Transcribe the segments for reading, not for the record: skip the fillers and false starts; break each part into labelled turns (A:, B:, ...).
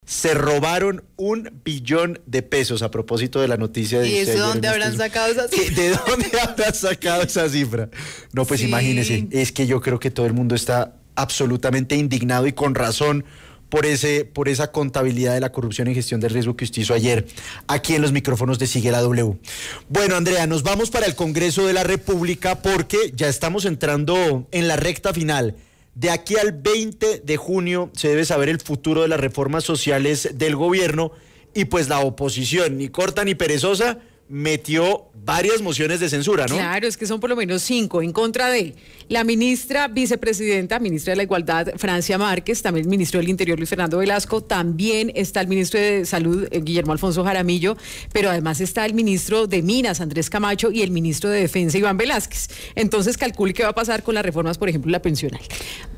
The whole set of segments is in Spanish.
A: Se robaron 1 billón de pesos a propósito de la noticia de...
B: ¿Y eso dónde habrán sacado esa cifra?
A: ¿De dónde habrán sacado esa cifra? No, pues sí. Imagínese, es que yo creo que todo el mundo está absolutamente indignado y con razón por esa contabilidad de la corrupción y gestión del riesgo que usted hizo ayer aquí en los micrófonos de Sigue la W. Bueno, Andrea, nos vamos para el Congreso de la República porque ya estamos entrando en la recta final. De aquí al 20 de junio se debe saber el futuro de las reformas sociales del gobierno y pues la oposición, ni corta ni perezosa, metió varias mociones de censura, ¿no?
B: Claro, es que son por lo menos 5 en contra de la ministra vicepresidenta, ministra de la Igualdad, Francia Márquez, también el ministro del Interior, Luis Fernando Velasco, también está el ministro de Salud, Guillermo Alfonso Jaramillo, pero además está el ministro de Minas, Andrés Camacho, y el ministro de Defensa, Iván Velázquez. Entonces, calcule qué va a pasar con las reformas, por ejemplo, la pensional.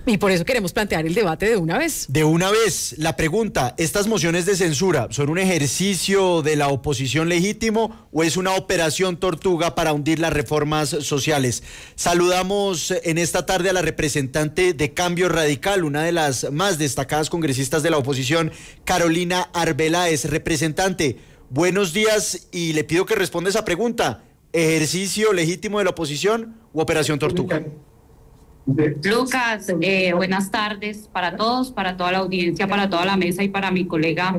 B: Y por eso queremos plantear el debate de una vez.
A: De una vez, la pregunta, ¿estas mociones de censura son un ejercicio de la oposición legítimo o es una operación tortuga para hundir las reformas sociales? Saludamos en esta tarde a la representante de Cambio Radical, una de las más destacadas congresistas de la oposición, Carolina Arbeláez. Representante, buenos días y le pido que responda esa pregunta. ¿Ejercicio legítimo de la oposición u operación tortuga?
C: Lucas, buenas tardes para todos, para toda la audiencia, para toda la mesa y para mi colega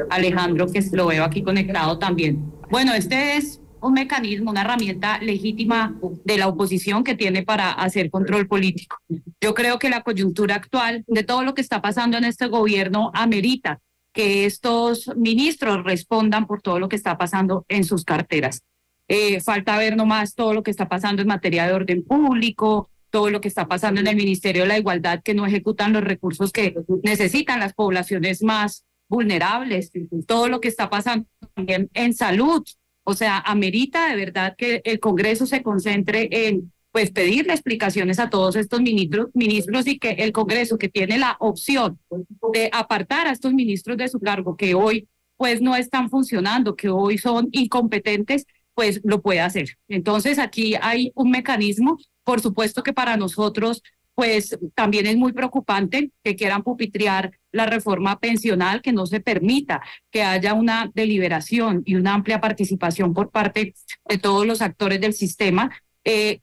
C: Alejandro, que lo veo aquí conectado también. Bueno, este es un mecanismo, una herramienta legítima de la oposición que tiene para hacer control político. Yo creo que la coyuntura actual de todo lo que está pasando en este gobierno amerita que estos ministros respondan por todo lo que está pasando en sus carteras. Falta ver nomás todo lo que está pasando en materia de orden público, todo lo que está pasando en el Ministerio de la Igualdad, que no ejecutan los recursos que necesitan las poblaciones más vulnerables, todo lo que está pasando también en salud. O sea, amerita de verdad que el Congreso se concentre en pues pedirle explicaciones a todos estos ministros y que el Congreso, que tiene la opción de apartar a estos ministros de su cargo, que hoy pues no están funcionando, que hoy son incompetentes, pues lo puede hacer. Entonces aquí hay un mecanismo. Por supuesto que para nosotros, pues también es muy preocupante que quieran pupitrear la reforma pensional, que no se permita que haya una deliberación y una amplia participación por parte de todos los actores del sistema,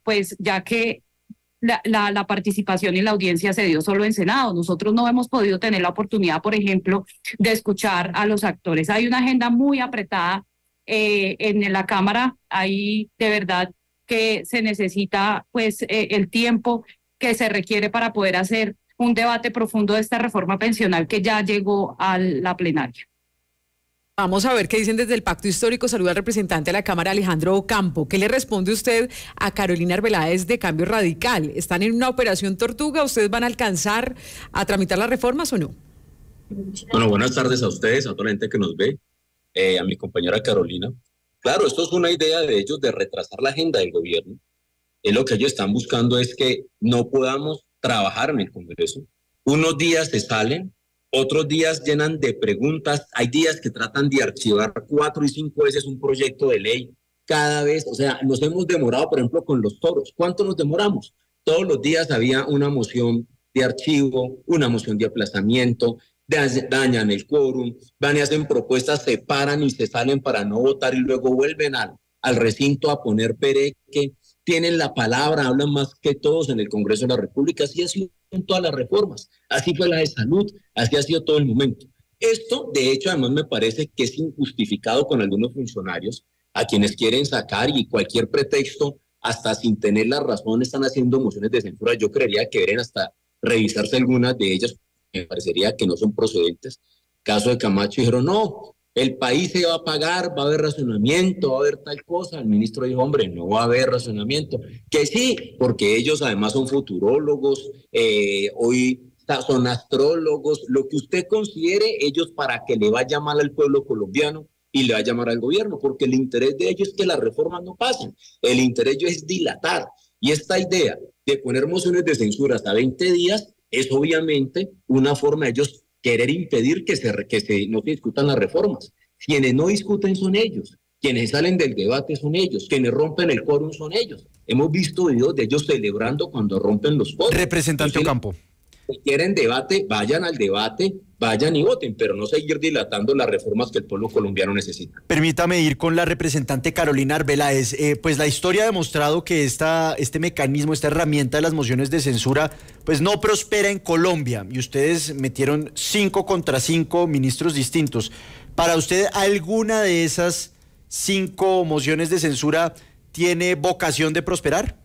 C: pues ya que la participación y la audiencia se dio solo en Senado. Nosotros no hemos podido tener la oportunidad, por ejemplo, de escuchar a los actores. Hay una agenda muy apretada en la Cámara, ahí de verdad que se necesita pues el tiempo que se requiere para poder hacer un debate profundo de esta reforma pensional que ya llegó a la plenaria.
B: Vamos a ver qué dicen desde el Pacto Histórico. Saluda al representante de la Cámara, Alejandro Ocampo. ¿Qué le responde usted a Carolina Arbeláez de Cambio Radical? ¿Están en una operación tortuga? ¿Ustedes van a alcanzar a tramitar las reformas o no?
D: Bueno, buenas tardes a ustedes, a toda la gente que nos ve, a mi compañera Carolina. Claro, esto es una idea de ellos de retrasar la agenda del gobierno. Lo que ellos están buscando es que no podamos trabajar en el Congreso. Unos días se salen, otros días llenan de preguntas. Hay días que tratan de archivar 4 y 5 veces un proyecto de ley. Cada vez, o sea, nos hemos demorado, por ejemplo, con los toros. ¿Cuánto nos demoramos? Todos los días había una moción de archivo, una moción de aplazamiento, dañan el quórum, van y hacen propuestas, se paran y se salen para no votar y luego vuelven al recinto a poner pereque, tienen la palabra, hablan más que todos en el Congreso de la República. Así ha sido en todas las reformas, así fue la de salud, así ha sido todo el momento. Esto, de hecho, además me parece que es injustificado con algunos funcionarios a quienes quieren sacar y cualquier pretexto, hasta sin tener la razón, están haciendo mociones de censura. Yo creería que deben hasta revisarse algunas de ellas, me parecería que no son procedentes. Caso de Camacho, dijeron, no, el país se va a pagar, va a haber racionamiento, va a haber tal cosa. El ministro dijo, hombre, no va a haber racionamiento. Que sí, porque ellos además son futurólogos, hoy son astrólogos, lo que usted considere, ellos para que le vaya mal al pueblo colombiano y le vaya mal al gobierno, porque el interés de ellos es que las reformas no pasen, el interés de ellos es dilatar. Y esta idea de poner mociones de censura hasta 20 días es obviamente una forma de ellos querer impedir que no se discutan las reformas. Quienes no discuten son ellos, quienes salen del debate son ellos, quienes rompen el quórum son ellos. Hemos visto videos de ellos celebrando cuando rompen los quórums.
A: Representante Ocampo.
D: Si quieren debate, vayan al debate, vayan y voten, pero no seguir dilatando las reformas que el pueblo colombiano necesita.
A: Permítame ir con la representante Carolina Arbeláez. Pues la historia ha demostrado que este mecanismo, esta herramienta de las mociones de censura, pues no prospera en Colombia. Y ustedes metieron 5 contra 5 ministros distintos. ¿Para usted alguna de esas 5 mociones de censura tiene vocación de prosperar?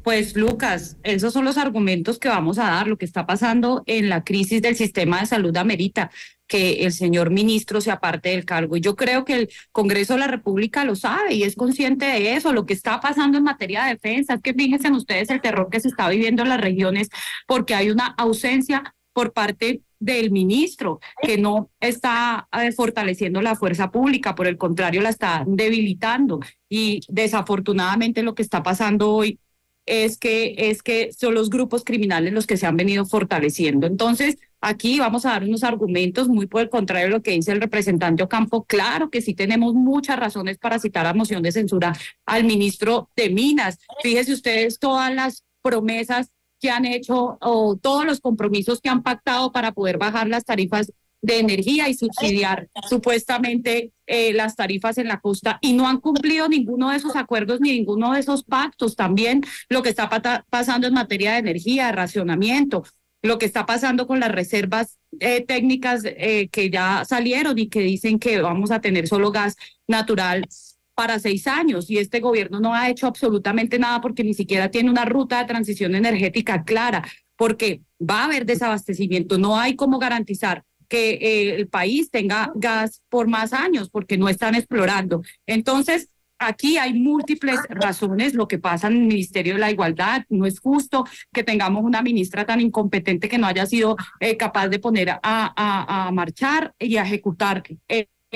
C: Pues Lucas, esos son los argumentos que vamos a dar. Lo que está pasando en la crisis del sistema de salud amerita que el señor ministro se aparte del cargo. Y yo creo que el Congreso de la República lo sabe y es consciente de eso. Lo que está pasando en materia de defensa, es que fíjense ustedes el terror que se está viviendo en las regiones porque hay una ausencia por parte del ministro, que no está fortaleciendo la fuerza pública, por el contrario la está debilitando. Y desafortunadamente lo que está pasando hoy es que son los grupos criminales los que se han venido fortaleciendo. Entonces, aquí vamos a dar unos argumentos muy por el contrario de lo que dice el representante Ocampo. Claro que sí tenemos muchas razones para citar a moción de censura al ministro de Minas. Fíjense ustedes todas las promesas que han hecho o todos los compromisos que han pactado para poder bajar las tarifas de energía y subsidiar supuestamente las tarifas en la costa, y no han cumplido ninguno de esos acuerdos ni ninguno de esos pactos. También lo que está pasando en materia de energía, de racionamiento, lo que está pasando con las reservas técnicas que ya salieron y que dicen que vamos a tener solo gas natural para 6 años, y este gobierno no ha hecho absolutamente nada porque ni siquiera tiene una ruta de transición energética clara, porque va a haber desabastecimiento, no hay cómo garantizar que el país tenga gas por más años porque no están explorando. Entonces, aquí hay múltiples razones. Lo que pasa en el Ministerio de la Igualdad, no es justo que tengamos una ministra tan incompetente que no haya sido capaz de poner a marchar y a ejecutar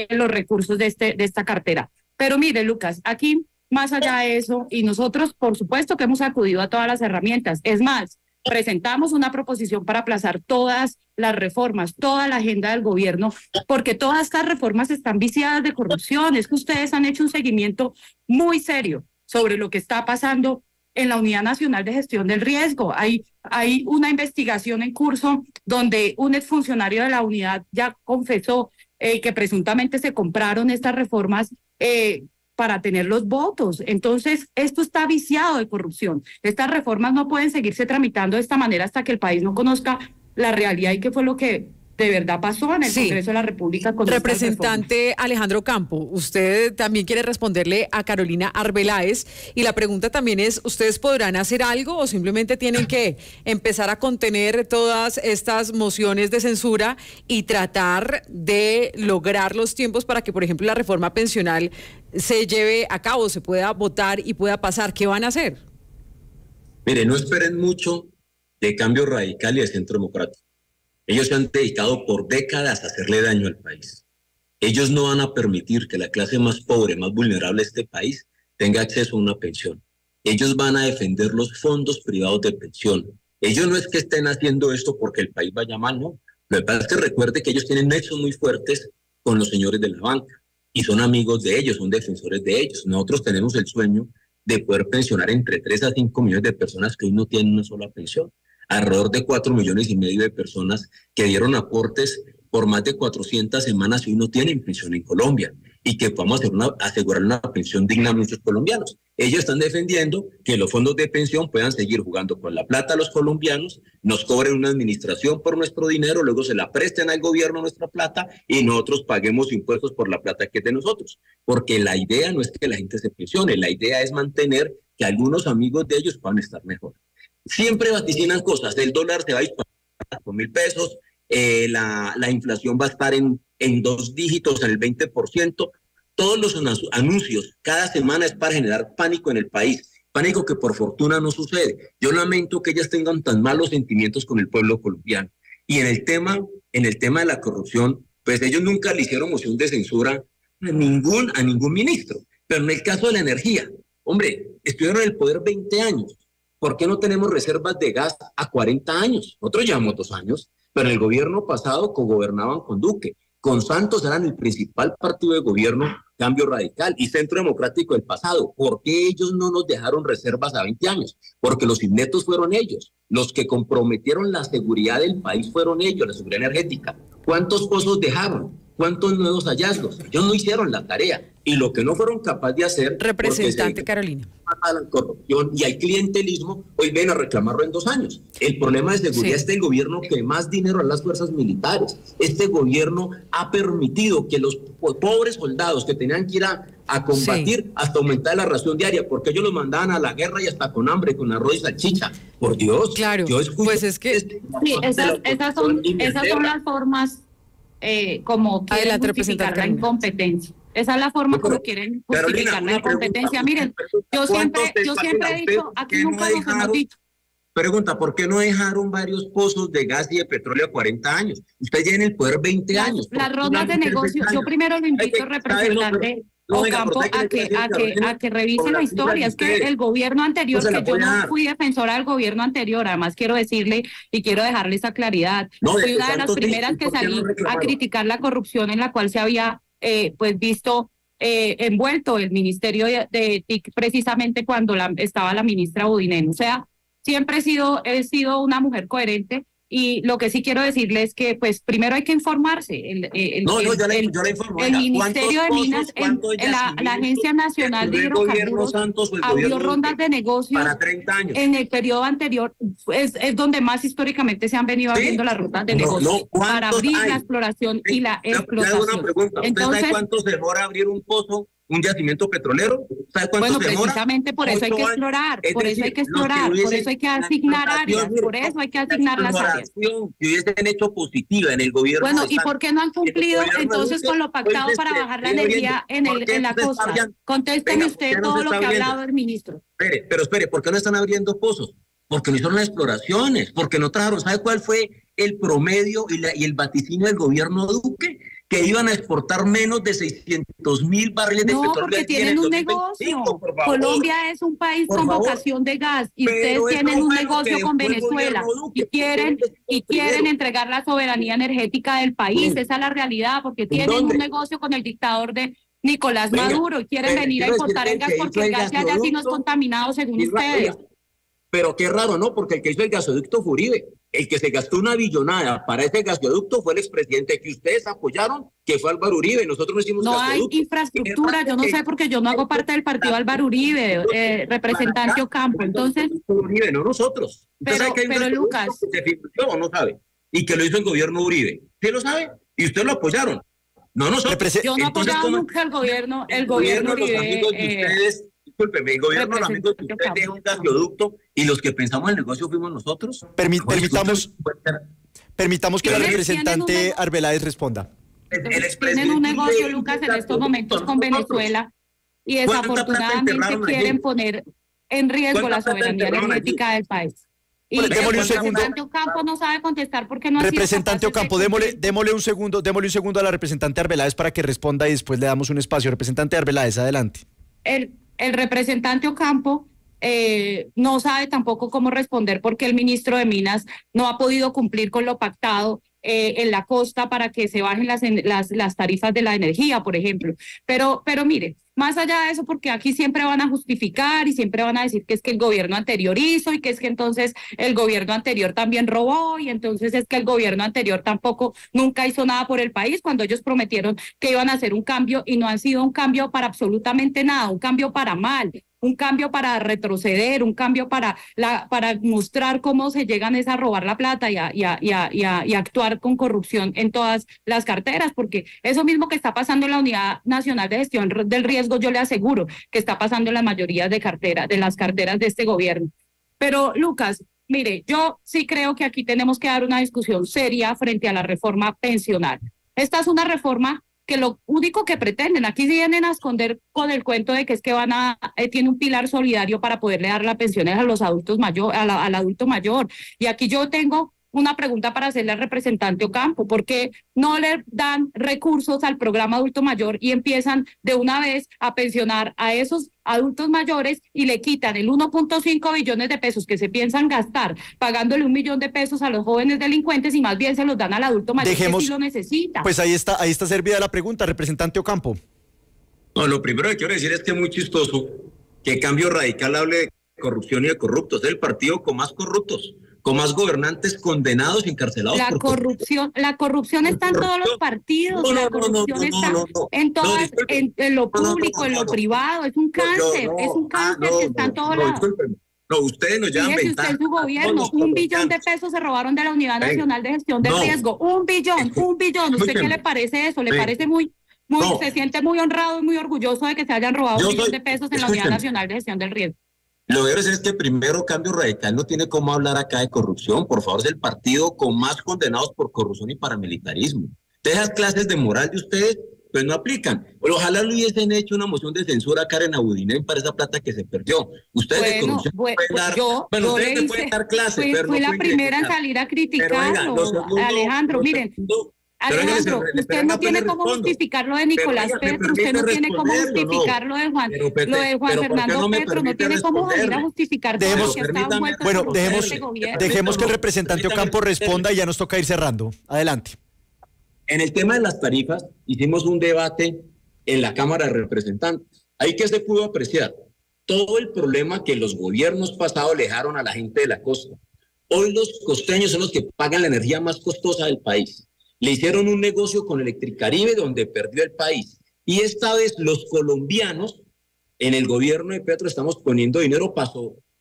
C: los recursos de esta cartera. Pero mire, Lucas, aquí más allá de eso, y nosotros por supuesto que hemos acudido a todas las herramientas, es más, presentamos una proposición para aplazar todas las reformas, toda la agenda del gobierno, porque todas estas reformas están viciadas de corrupción. Es que ustedes han hecho un seguimiento muy serio sobre lo que está pasando en la Unidad Nacional de Gestión del Riesgo. Hay una investigación en curso donde un exfuncionario de la unidad ya confesó que presuntamente se compraron estas reformas para tener los votos. Entonces, esto está viciado de corrupción. Estas reformas no pueden seguirse tramitando de esta manera hasta que el país no conozca la realidad y qué fue lo que de verdad pasó en el Congreso de la República con
B: representante Alejandro Campo, usted también quiere responderle a Carolina Arbeláez, y la pregunta también es, ¿ustedes podrán hacer algo o simplemente tienen que empezar a contener todas estas mociones de censura y tratar de lograr los tiempos para que, por ejemplo, la reforma pensional se lleve a cabo, se pueda votar y pueda pasar? ¿Qué van a hacer?
D: Mire, no esperen mucho de Cambio Radical y de Centro Democrático. Ellos se han dedicado por décadas a hacerle daño al país. Ellos no van a permitir que la clase más pobre, más vulnerable de este país tenga acceso a una pensión. Ellos van a defender los fondos privados de pensión. Ellos no es que estén haciendo esto porque el país vaya mal, no. Lo que pasa es que recuerde que ellos tienen nexos muy fuertes con los señores de la banca y son amigos de ellos, son defensores de ellos. Nosotros tenemos el sueño de poder pensionar entre 3 a 5 millones de personas que hoy no tienen una sola pensión. Alrededor de 4,5 millones de personas que dieron aportes por más de 400 semanas y hoy no tienen pensión en Colombia, y que podamos asegurar una pensión digna a muchos colombianos. Ellos están defendiendo que los fondos de pensión puedan seguir jugando con la plata a los colombianos, nos cobren una administración por nuestro dinero, luego se la presten al gobierno nuestra plata y nosotros paguemos impuestos por la plata que es de nosotros. Porque la idea no es que la gente se pensione, la idea es mantener que algunos amigos de ellos puedan estar mejor. Siempre vaticinan cosas, el dólar se va a disparar a 4.000 pesos, la inflación va a estar en 2 dígitos, en el 20%. Todos los anuncios cada semana es para generar pánico en el país, pánico que por fortuna no sucede. Yo lamento que ellas tengan tan malos sentimientos con el pueblo colombiano. Y en el tema de la corrupción, pues ellos nunca le hicieron moción de censura a ningún ministro. Pero en el caso de la energía, hombre, estuvieron en el poder 20 años. ¿Por qué no tenemos reservas de gas a 40 años? Nosotros llevamos 2 años, pero en el gobierno pasado cogobernaban con Duque. con Santos eran el principal partido de gobierno, Cambio Radical y Centro Democrático del pasado. ¿Por qué ellos no nos dejaron reservas a 20 años? Porque los ineptos fueron ellos. Los que comprometieron la seguridad del país fueron ellos, la seguridad energética. ¿Cuántos pozos dejaron? ¿Cuántos nuevos hallazgos? Ellos no hicieron la tarea. Y lo que no fueron capaces de hacer...
B: Representante Carolina.
D: A la corrupción y al clientelismo, hoy ven a reclamarlo en 2 años. El problema de seguridad es el gobierno que más dinero a las fuerzas militares. Este gobierno ha permitido que los pobres soldados que tenían que ir a combatir hasta aumentar la ración diaria, porque ellos los mandaban a la guerra y hasta con hambre, con arroz y salchicha. Por Dios.
B: Claro,
D: yo escucho
B: pues es que...
C: Sí, esas son las formas como quieren justificar la incompetencia. Esa es la forma como quieren justificar la incompetencia. Miren, yo siempre he dicho, aquí nunca nos hemos dicho.
D: Pregunta, ¿por qué no dejaron varios pozos de gas y de petróleo a 40 años? Usted ya en el poder 20 años.
C: Las rondas de negocio, yo primero lo invito, representante Ocampo, a que revise la historia. Es que el gobierno anterior, que yo no fui defensora del gobierno anterior, además quiero decirle y quiero dejarle esa claridad. Fui una de las primeras que salí a criticar la corrupción en la cual se había pues visto envuelto el Ministerio de TIC precisamente cuando estaba la ministra Budinén. O sea, siempre he sido una mujer coherente. Y lo que sí quiero decirles es que, pues, primero hay que informarse. El Ministerio de Minas, la Agencia Nacional de Hidrocarburos, abrió rondas de negocio
D: para 30 años.
C: En el periodo anterior. Es donde más históricamente se han venido abriendo las rutas de negocio para abrir la exploración y la explotación.
D: ¿Usted sabe cuánto se demora abrir un pozo? ¿Un yacimiento petrolero? ¿Sabe cuánto se demora?
C: Precisamente por eso hay que explorar, por eso hay que asignar áreas, por eso hay que asignar las áreas.
D: Si hubiesen hecho positiva en el gobierno...
C: Bueno, ¿y por qué no han cumplido entonces con lo pactado para bajar la energía en la costa? Contésteme usted todo lo que ha hablado el ministro.
D: Espere, ¿por qué no están abriendo pozos? Porque no hicieron las exploraciones, porque no trajeron... ¿Sabe cuál fue el promedio y el vaticinio del gobierno Duque? Que iban a exportar menos de 600,000 barriles de petróleo.
C: No, porque tienen un negocio. Colombia es un país con vocación de gas y ustedes tienen un negocio con Venezuela y quieren entregar la soberanía energética del país. Esa es la realidad, porque tienen un negocio con el dictador de Nicolás Maduro y quieren venir a importar el gas porque el gas de allá sí no es contaminado según ustedes.
D: Pero qué raro, ¿no? Porque el que hizo el gasoducto fue Uribe. El que se gastó una billonada para ese gasoducto fue el expresidente que ustedes apoyaron, que fue Álvaro Uribe. Nosotros no hicimos gasoducto.
C: No hay infraestructura, yo no sé porque yo no hago parte del partido Álvaro Uribe, representante Ocampo. Entonces,
D: Uribe, no nosotros.
C: Pero Lucas,
D: ¿se firmó o no sabe? Y que lo hizo el gobierno Uribe. ¿Sí lo sabe? Y ustedes lo apoyaron. No nosotros.
C: Yo no he apoyado nunca el gobierno Uribe.
D: Discúlpeme, el gobierno de los amigos de ustedes deja un gasoducto y los que pensamos en el negocio fuimos nosotros.
A: Permitamos que la representante Arbeláez responda.
C: Tienen un negocio, Lucas, en estos momentos con Venezuela y desafortunadamente quieren poner en riesgo la soberanía energética del país. Y el representante Ocampo no sabe contestar porque no ha sido
A: Representante Ocampo, démosle un segundo a la representante Arbeláez para que responda y después le damos un espacio. Representante Arbeláez, adelante.
C: El representante Ocampo no sabe tampoco cómo responder porque el ministro de Minas no ha podido cumplir con lo pactado en la costa para que se bajen las tarifas de la energía, por ejemplo. Pero mire, más allá de eso, porque aquí siempre van a justificar y siempre van a decir que es que el gobierno anterior hizo y que es que entonces el gobierno anterior también robó y entonces es que el gobierno anterior tampoco nunca hizo nada por el país cuando ellos prometieron que iban a hacer un cambio y no han sido un cambio para absolutamente nada, un cambio para mal. Un cambio para retroceder, un cambio para mostrar cómo se llegan a robar la plata y a actuar con corrupción en todas las carteras, porque eso mismo que está pasando en la Unidad Nacional de Gestión del Riesgo, yo le aseguro que está pasando en la mayoría de las carteras de este gobierno. Pero, Lucas, mire, yo sí creo que aquí tenemos que dar una discusión seria frente a la reforma pensional. Esta es una reforma que lo único que pretenden, aquí vienen a esconder con el cuento de que es que tiene un pilar solidario para poderle dar las pensiones a los adultos al adulto mayor. Y aquí yo tengo una pregunta para hacerle al representante Ocampo. ¿Por qué no le dan recursos al programa adulto mayor y empiezan de una vez a pensionar a esos adultos mayores y le quitan el 1.5 billones de pesos que se piensan gastar pagándole 1 millón de pesos a los jóvenes delincuentes y más bien se los dan al adulto mayor que sí lo necesita?
A: Pues ahí está servida la pregunta, representante Ocampo.
D: No, lo primero que quiero decir es que es muy chistoso que Cambio Radical hable de corrupción y de corruptos. Es el partido con más corruptos, con más gobernantes condenados y encarcelados.
C: La corrupción está en todos los partidos, la corrupción está en todas, en lo público, en lo privado, es un cáncer, que está en todos lados.
D: No, ustedes nos llaman ventaja.
C: Usted su gobierno, 1 billón de pesos se robaron de la Unidad Nacional de Gestión del Riesgo, 1 billón. ¿Usted qué le parece eso? ¿Le parece se siente muy honrado y muy orgulloso de que se hayan robado 1 millón de pesos en la Unidad Nacional de Gestión del Riesgo?
D: Lo que es que primero Cambio Radical no tiene cómo hablar acá de corrupción. Por favor, es el partido con más condenados por corrupción y paramilitarismo. Esas clases de moral de ustedes, pues no aplican. Ojalá le hubiesen hecho una moción de censura a Karen Abudinen para esa plata que se perdió. Ustedes de corrupción ustedes le pueden dar clases.
C: Fui la primera en salir a criticarlo, Alejandro. Miren, Alejandro, usted no tiene cómo justificar lo de Nicolás Petro, usted no tiene cómo justificar lo de Juan Fernando Petro, no tiene cómo salir a justificar todo lo que está envuelto.
A: Bueno, dejemos que el representante Ocampo responda y ya nos toca ir cerrando. Adelante.
D: En el tema de las tarifas, hicimos un debate en la Cámara de Representantes. Ahí que se pudo apreciar todo el problema que los gobiernos pasados le dejaron a la gente de la costa. Hoy los costeños son los que pagan la energía más costosa del país. Le hicieron un negocio con Electricaribe donde perdió el país. Y esta vez los colombianos en el gobierno de Petro estamos poniendo dinero para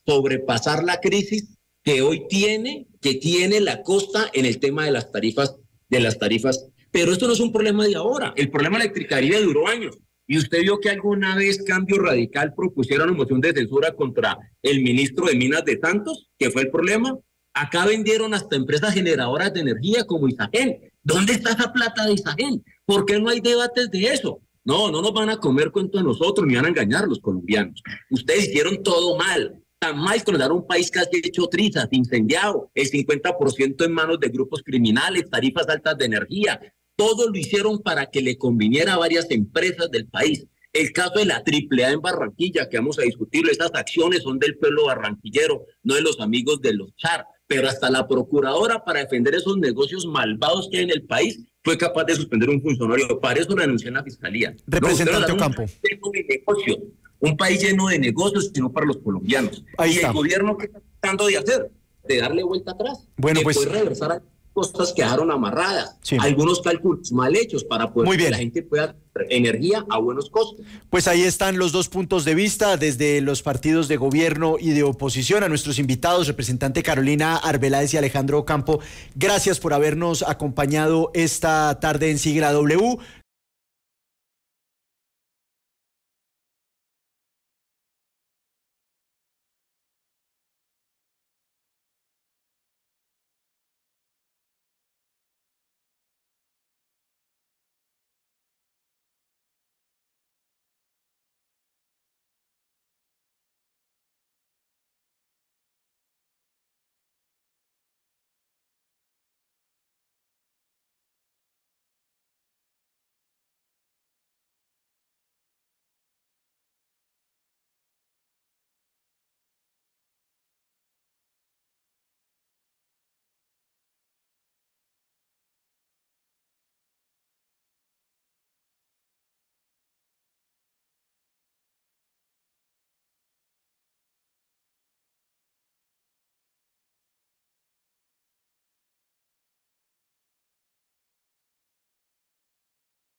D: sobrepasar la crisis que hoy tiene la costa en el tema de las tarifas. Pero esto no es un problema de ahora. El problema de Electricaribe duró años. Y usted vio que alguna vez Cambio Radical propusieron una moción de censura contra el ministro de Minas de Santos, que fue el problema. Acá vendieron hasta empresas generadoras de energía como Isagen. ¿Dónde está esa plata de Isagen? ¿Por qué no hay debates de eso? No nos van a comer cuento a nosotros ni van a engañar los colombianos. Ustedes hicieron todo mal. Tan mal que nos daron un país casi hecho trizas, incendiado, el 50% en manos de grupos criminales, tarifas altas de energía. Todo lo hicieron para que le conviniera a varias empresas del país. El caso de la AAA en Barranquilla, que vamos a discutirlo, esas acciones son del pueblo barranquillero, no de los amigos de los Char. Pero hasta la procuradora, para defender esos negocios malvados que hay en el país, fue capaz de suspender un funcionario. Para eso denunció en la fiscalía.
A: Representante Ocampo.
D: Un país lleno de negocios, sino para los colombianos.
A: Ahí
D: y
A: está.
D: El gobierno, ¿qué está tratando de hacer? De darle vuelta atrás.
A: Bueno, pues
D: reversar a cosas que quedaron amarradas.
A: Sí.
D: Algunos cálculos mal hechos para poder que la gente pueda tener energía a buenos costos.
A: Pues ahí están los dos puntos de vista desde los partidos de gobierno y de oposición. A nuestros invitados, representante Carolina Arbeláez y Alejandro Ocampo, gracias por habernos acompañado esta tarde en Sigla W.